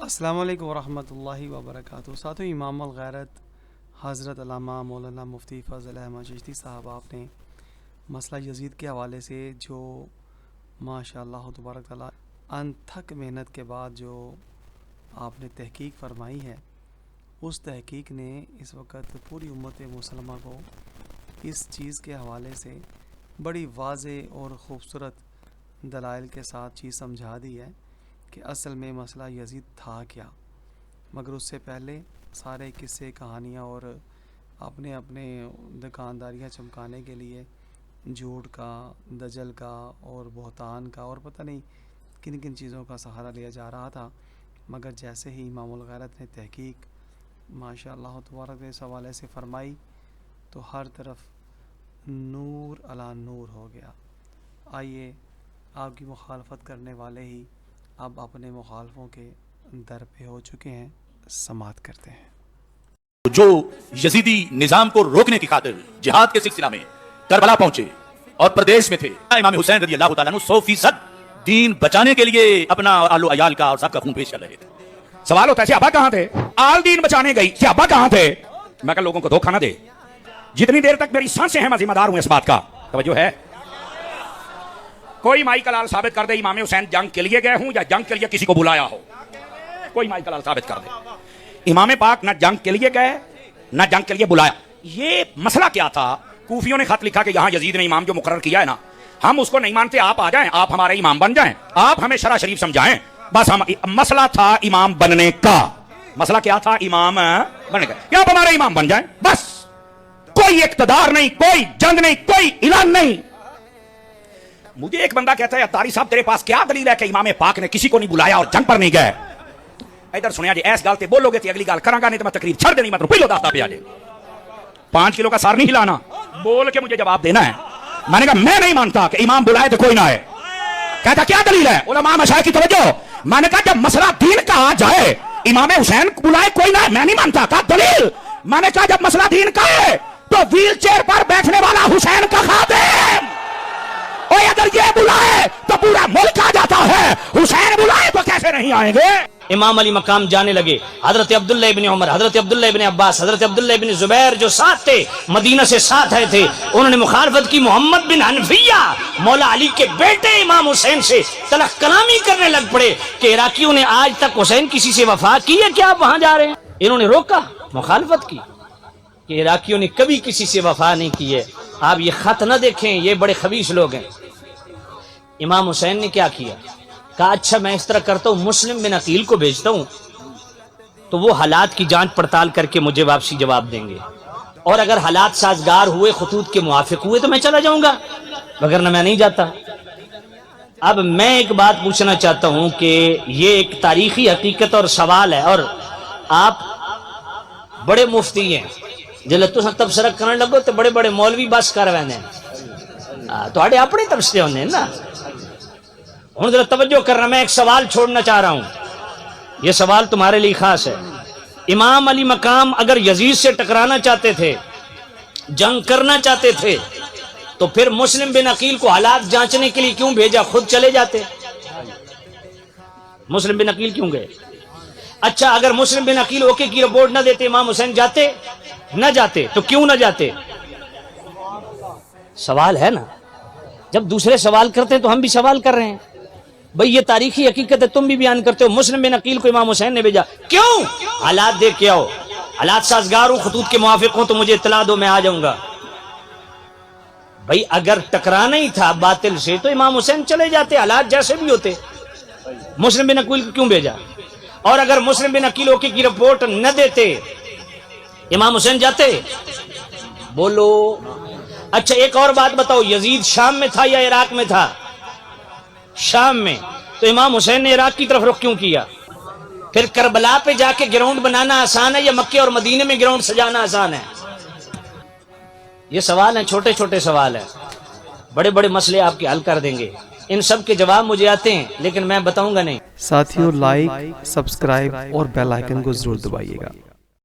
السلام علیکم ورحمۃ اللہ وبرکاتہ۔ ساتھوں امام الغیرت حضرت علامہ مولانا مفتی فضل احمد چشتی صاحب آپ نے مسئلہ یزید کے حوالے سے جو ماشاء اللہ تبارک تعالیٰ انتھک محنت کے بعد جو آپ نے تحقیق فرمائی ہے، اس تحقیق نے اس وقت پوری امت مسلمہ کو اس چیز کے حوالے سے بڑی واضح اور خوبصورت دلائل کے ساتھ چیز سمجھا دی ہے کہ اصل میں مسئلہ یزید تھا کیا۔ مگر اس سے پہلے سارے قصے کہانیاں اور اپنے دکانداریاں چمکانے کے لیے جھوٹ کا، دجل کا اور بہتان کا اور پتہ نہیں کن کن چیزوں کا سہارا لیا جا رہا تھا۔ مگر جیسے ہی امام الغیرت نے تحقیق ماشاء اللہ تبارک اس حوالے سے فرمائی تو ہر طرف نور علی نور ہو گیا۔ آئیے آپ کی مخالفت کرنے والے ہی اب اپنے مخالفوں کے در پہ ہو چکے ہیں، سماعت کرتے ہیں۔ جو یزیدی نظام کو روکنے کی خاطر جہاد کے سلسلہ میں کربلا پہنچے اور پردیش میں تھے، امام حسین رضی اللہ تعالیٰ عنہ 100% دین بچانے کے لیے اپنا آل و عیال کا اور سب کا خون پیش کر رہے تھے۔ سوال ہوتا ہے صحابہ کہاں تھے؟ آل دین بچانے گئی، صحابہ کہاں تھے؟ میں کہ لوگوں کو دھوکہ نہ دے، جتنی دیر تک میری سانسیں ہیں میں ذمہ دار ہوں اس بات کا۔ توجہ ہے؟ کوئی مائی کا لال ثابت کر دے امام حسین جنگ کے لیے گئے ہوں یا جنگ کے لیے کسی کو بلایا ہو، کوئی مائی کا لال ثابت کر دے۔ امام پاک نہ جنگ کے لیے گئے نہ جنگ کے لیے بلایا۔ یہ مسئلہ کیا تھا؟ کوفیوں نے خط لکھا کہ یہاں یزید نے امام جو مقرر کیا ہے نا، ہم اس کو نہیں مانتے، آپ آ جائیں، آپ ہمارے امام بن جائیں، آپ ہمیں شرع شریف سمجھائیں۔ بس ہم مسئلہ تھا امام بننے کا، مسئلہ کیا تھا؟ امام بننے کا، کہ آپ ہمارے امام بن جائیں، بس کوئی اقتدار نہیں، کوئی جنگ نہیں، کوئی اعلان نہیں۔ مجھے ایک بندہ کہتا ہے اتاری صاحب تیرے پاس کیا دلیل ہے کہ امام پاک نے کسی کو نہیں بلایا اور جنگ پر نہیں گئے؟ ادھر سنیا جی، ایس گل تے بولو گے تے اگلی گل کراں گا، نہیں تو میں تقریر چھڑ دینی، مطلب پہلو دستا پیا جی 5 کلو کا سار نہیں ہلانا، بول کے مجھے جواب دینا ہے۔ میں نے کہا میں نہیں مانتا کہ امام بلائے تو کوئی نہ آئے۔ کہتا کیا دلیل ہے؟ علماء مشائخ کی توجہ۔ میں نے کہا جب مسئلہ دین کا آ جائے امام حسین بلائے کوئی نہ آئے، میں نہیں مانتا۔ کہا دلیل؟ میں نے کہا جب مسئلہ دین کا ہے تو ویل چیئر پر بیٹھنے والا حسین کا خادم، اور اگر یہ بلائے تو پورا ملک آ جاتا ہے، حسین بلائے تو کیسے نہیں آئیں گے؟ امام علی مقام جانے لگے، حضرت عبداللہ ابن عمر، حضرت عبداللہ ابن عباس، حضرت عبداللہ ابن زبیر جو ساتھ تھے، مدینہ سے ساتھ آئے تھے، انہوں نے مخالفت کی۔ محمد بن حنفیہ مولا علی کے بیٹے امام حسین سے تلخ کلامی کرنے لگ پڑے کہ عراقیوں نے آج تک حسین کسی سے وفا کی ہے کیا آپ وہاں جا رہے ہیں؟ انہوں نے روکا، مخالفت کی کہ عراقیوں نے کبھی کسی سے وفا نہیں کی ہے، آپ یہ خط نہ دیکھیں، یہ بڑے خبیث لوگ ہیں۔ امام حسین نے کیا کیا؟ کہا اچھا میں اس طرح کرتا ہوں، مسلم بن عقیل کو بھیجتا ہوں تو وہ حالات کی جانچ پڑتال کر کے مجھے واپسی جواب دیں گے، اور اگر حالات سازگار ہوئے، خطوط کے موافق ہوئے تو میں چلا جاؤں گا، وگرنہ میں نہیں جاتا۔ اب میں ایک بات پوچھنا چاہتا ہوں کہ یہ ایک تاریخی حقیقت اور سوال ہے، اور آپ بڑے مفتی ہیں، جلد تو تبصرہ کرنے لگو تو بڑے بڑے مولوی بس کر رہے ہیں، تو اپنے تبصرے ہونے ہیں نا۔ ہوں ذرا توجہ کرنا، میں ایک سوال چھوڑنا چاہ رہا ہوں، یہ سوال تمہارے لیے خاص ہے۔ امام علی مقام اگر یزید سے ٹکرانا چاہتے تھے، جنگ کرنا چاہتے تھے، تو پھر مسلم بن عقیل کو حالات جانچنے کے لیے کیوں بھیجا؟ خود چلے جاتے۔ مسلم بن عقیل کیوں گئے؟ اچھا اگر مسلم بن عقیل اوکے کی رپورٹ نہ دیتے، امام حسین جاتے؟ نہ جاتے، تو کیوں نہ جاتے؟ سوال ہے نا، جب دوسرے سوال کرتے ہیں تو ہم بھی سوال کر رہے ہیں۔ بھئی یہ تاریخی حقیقت ہے، تم بھی بیان کرتے ہو، مسلم بن عقیل کو امام حسین نے بھیجا، کیوں؟ حالات دیکھ کے آؤ، حالات سازگار ہوں، خطوط کے موافق ہوں تو مجھے اطلاع دو، میں آ جاؤں گا۔ بھئی اگر ٹکرانا ہی تھا باطل سے تو امام حسین چلے جاتے، حالات جیسے بھی ہوتے، مسلم بن عقیل کو کیوں بھیجا؟ اور اگر مسلم بن عقیل اوکے کی رپورٹ نہ دیتے، امام حسین جاتے؟ بولو۔ اچھا ایک اور بات بتاؤ، یزید شام میں تھا یا عراق میں تھا؟ شام میں، تو امام حسین نے عراق کی طرف رخ کیوں کیا؟ پھر کربلا پہ جا کے گراؤنڈ بنانا آسان ہے یا مکے اور مدینے میں گراؤنڈ سجانا آسان ہے؟ یہ سوال ہیں، چھوٹے چھوٹے سوال ہیں، بڑے بڑے مسئلے آپ کے حل کر دیں گے۔ ان سب کے جواب مجھے آتے ہیں لیکن میں بتاؤں گا نہیں۔ ساتھیوں لائک، سبسکرائب اور بیل آئیکن کو ضرور دبائیے گا۔